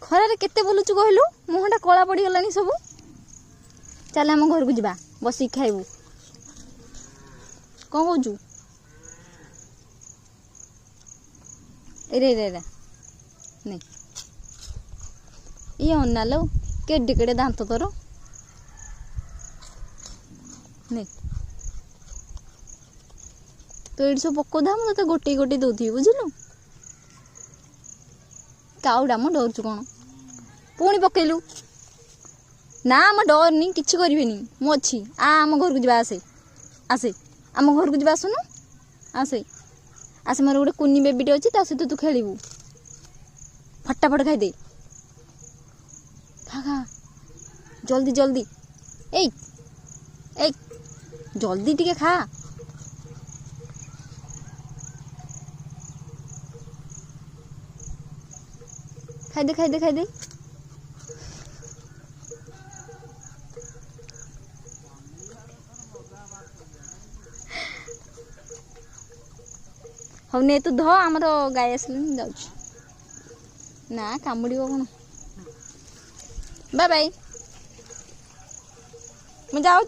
खरारे केते बोलुचु कहलु मुहटा कला पड़ी गलानी सब। चल आम घर को जा बस खाइबू कौन कौचु रे रे रे नहीं ये अन्ना लो केडे केडे दांत तोर नहीं तो ये सब पको धा मुझे गोटे गोटे दौथी बुझलु काउडा मो डरचु कौन पुणी पकेलु ना आम डरनी किसी करेनि मु अच्छी आम घर को जा आसे आसे आम घर को जा आसुनु आसे आसे मोर गोटे कुनी बेबीटे अच्छी ता सहित तू खेलबू फटाफट खाईदे खा खा जल्दी जल्दी ए जल्दी टिके खा खाईदे खाईदे खाईदे हौ ने तू ध आमर गाय आसले जाऊँ ना कामुड़ कौन बाय बाय मुझे जाऊँ